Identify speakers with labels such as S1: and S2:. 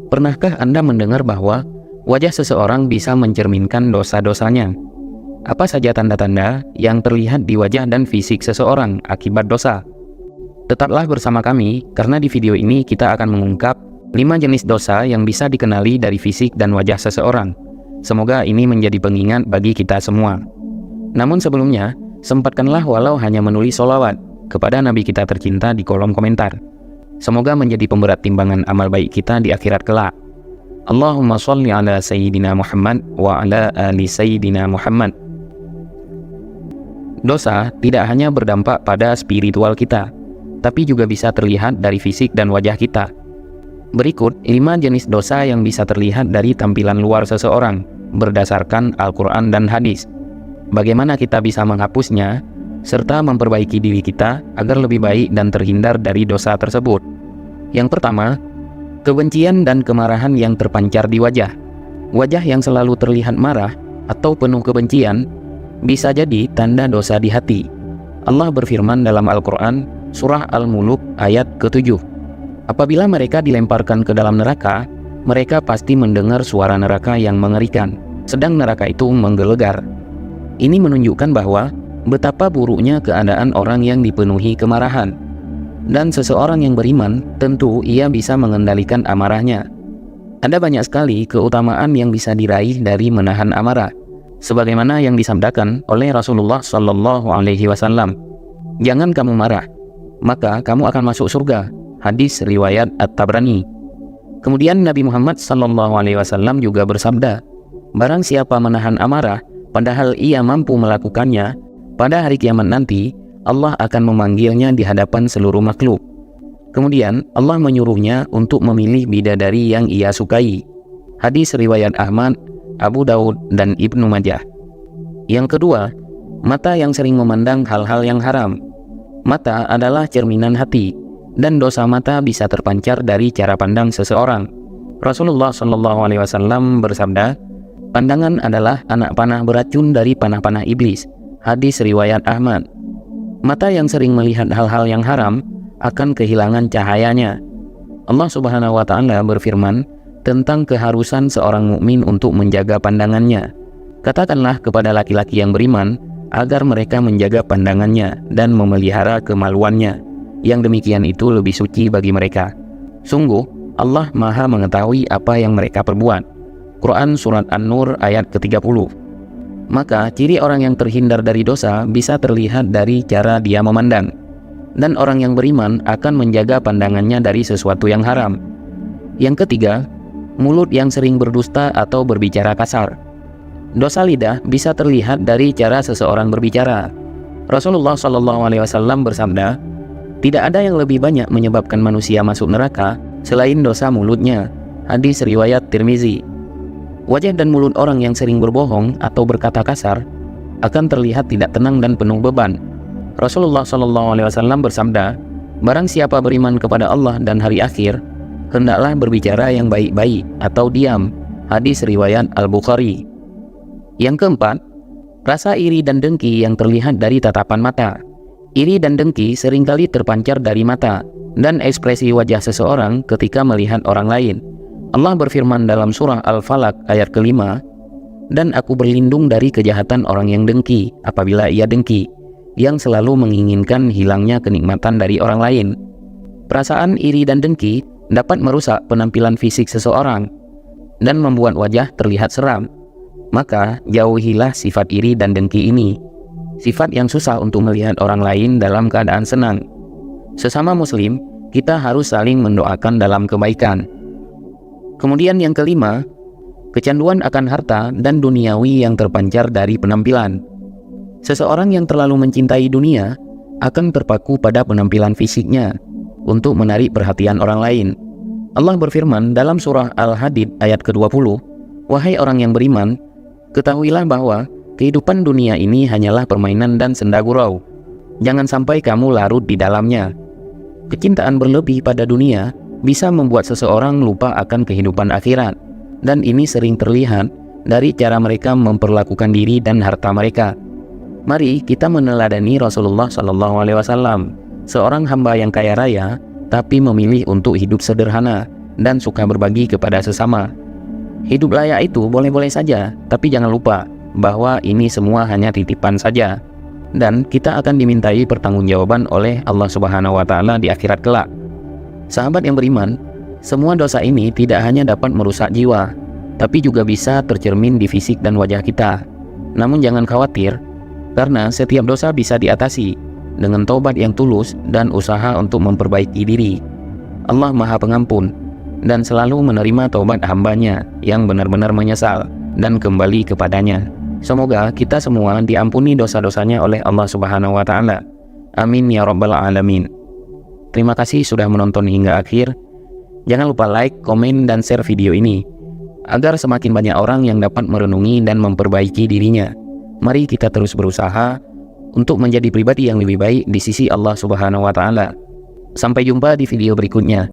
S1: Pernahkah Anda mendengar bahwa wajah seseorang bisa mencerminkan dosa-dosanya? Apa saja tanda-tanda yang terlihat di wajah dan fisik seseorang akibat dosa? Tetaplah bersama kami, karena di video ini kita akan mengungkap 5 jenis dosa yang bisa dikenali dari fisik dan wajah seseorang. Semoga ini menjadi pengingat bagi kita semua. Namun sebelumnya, sempatkanlah walau hanya menulis sholawat kepada Nabi kita tercinta di kolom komentar. Semoga menjadi pemberat timbangan amal baik kita di akhirat kelak. Allahumma sholli ala Sayyidina Muhammad wa ala ali Sayyidina Muhammad. Dosa tidak hanya berdampak pada spiritual kita, tapi juga bisa terlihat dari fisik dan wajah kita. Berikut 5 jenis dosa yang bisa terlihat dari tampilan luar seseorang berdasarkan Al-Quran dan hadis. Bagaimana kita bisa menghapusnya serta memperbaiki diri kita agar lebih baik dan terhindar dari dosa tersebut. Yang pertama, kebencian dan kemarahan yang terpancar di wajah. Wajah yang selalu terlihat marah atau penuh kebencian bisa jadi tanda dosa di hati. Allah berfirman dalam Al-Quran, surah Al-Muluk ayat ke-7. Apabila mereka dilemparkan ke dalam neraka, mereka pasti mendengar suara neraka yang mengerikan, sedang neraka itu menggelegar. Ini menunjukkan bahwa betapa buruknya keadaan orang yang dipenuhi kemarahan. Dan seseorang yang beriman, tentu ia bisa mengendalikan amarahnya. Ada banyak sekali keutamaan yang bisa diraih dari menahan amarah, sebagaimana yang disabdakan oleh Rasulullah SAW. Jangan kamu marah, maka kamu akan masuk surga. Hadis riwayat At-Tabrani. Kemudian Nabi Muhammad SAW juga bersabda, barang siapa menahan amarah, padahal ia mampu melakukannya, pada hari kiamat nanti, Allah akan memanggilnya di hadapan seluruh makhluk. Kemudian Allah menyuruhnya untuk memilih bidadari yang ia sukai. Hadis riwayat Ahmad, Abu Daud, dan Ibnu Majah. Yang kedua, mata yang sering memandang hal-hal yang haram. Mata adalah cerminan hati, dan dosa mata bisa terpancar dari cara pandang seseorang. Rasulullah SAW bersabda, pandangan adalah anak panah beracun dari panah-panah iblis. Hadis riwayat Ahmad. Mata yang sering melihat hal-hal yang haram akan kehilangan cahayanya. Allah Subhanahu wa Ta'ala berfirman tentang keharusan seorang mukmin untuk menjaga pandangannya. Katakanlah kepada laki-laki yang beriman agar mereka menjaga pandangannya dan memelihara kemaluannya. Yang demikian itu lebih suci bagi mereka. Sungguh, Allah Maha mengetahui apa yang mereka perbuat. Quran Surat An-Nur ayat ke-30. Maka ciri orang yang terhindar dari dosa bisa terlihat dari cara dia memandang. Dan orang yang beriman akan menjaga pandangannya dari sesuatu yang haram. Yang ketiga, mulut yang sering berdusta atau berbicara kasar. Dosa lidah bisa terlihat dari cara seseorang berbicara. Rasulullah SAW bersabda, tidak ada yang lebih banyak menyebabkan manusia masuk neraka selain dosa mulutnya. Hadis riwayat Tirmizi. Wajah dan mulut orang yang sering berbohong atau berkata kasar akan terlihat tidak tenang dan penuh beban. Rasulullah SAW bersabda, barang siapa beriman kepada Allah dan hari akhir, hendaklah berbicara yang baik-baik atau diam. Hadis riwayat Al-Bukhari. Yang keempat, rasa iri dan dengki yang terlihat dari tatapan mata. Iri dan dengki seringkali terpancar dari mata dan ekspresi wajah seseorang ketika melihat orang lain. Allah berfirman dalam surah Al-Falaq ayat ke-5, dan aku berlindung dari kejahatan orang yang dengki apabila ia dengki, yang selalu menginginkan hilangnya kenikmatan dari orang lain. Perasaan iri dan dengki dapat merusak penampilan fisik seseorang dan membuat wajah terlihat seram. Maka jauhilah sifat iri dan dengki ini, sifat yang susah untuk melihat orang lain dalam keadaan senang. Sesama muslim, kita harus saling mendoakan dalam kebaikan. Kemudian yang kelima, kecanduan akan harta dan duniawi yang terpancar dari penampilan. Seseorang yang terlalu mencintai dunia akan terpaku pada penampilan fisiknya untuk menarik perhatian orang lain. Allah berfirman dalam surah Al-Hadid ayat ke-20, wahai orang yang beriman, ketahuilah bahwa kehidupan dunia ini hanyalah permainan dan senda gurau. Jangan sampai kamu larut di dalamnya. Kecintaan berlebih pada dunia bisa membuat seseorang lupa akan kehidupan akhirat, dan ini sering terlihat dari cara mereka memperlakukan diri dan harta mereka. Mari kita meneladani Rasulullah SAW, seorang hamba yang kaya raya tapi memilih untuk hidup sederhana dan suka berbagi kepada sesama. Hidup layak itu boleh-boleh saja, tapi jangan lupa bahwa ini semua hanya titipan saja. Dan kita akan dimintai pertanggungjawaban oleh Allah Subhanahu wa Ta'ala di akhirat kelak. Sahabat yang beriman, semua dosa ini tidak hanya dapat merusak jiwa, tapi juga bisa tercermin di fisik dan wajah kita. Namun jangan khawatir, karena setiap dosa bisa diatasi dengan taubat yang tulus dan usaha untuk memperbaiki diri. Allah Maha Pengampun dan selalu menerima taubat hambanya yang benar-benar menyesal dan kembali kepadanya. Semoga kita semua diampuni dosa-dosanya oleh Allah Subhanahu wa Ta'ala. Amin ya rabbal alamin. Terima kasih sudah menonton hingga akhir. Jangan lupa like, komen, dan share video ini agar semakin banyak orang yang dapat merenungi dan memperbaiki dirinya. Mari kita terus berusaha untuk menjadi pribadi yang lebih baik di sisi Allah Subhanahu wa Ta'ala. Sampai jumpa di video berikutnya.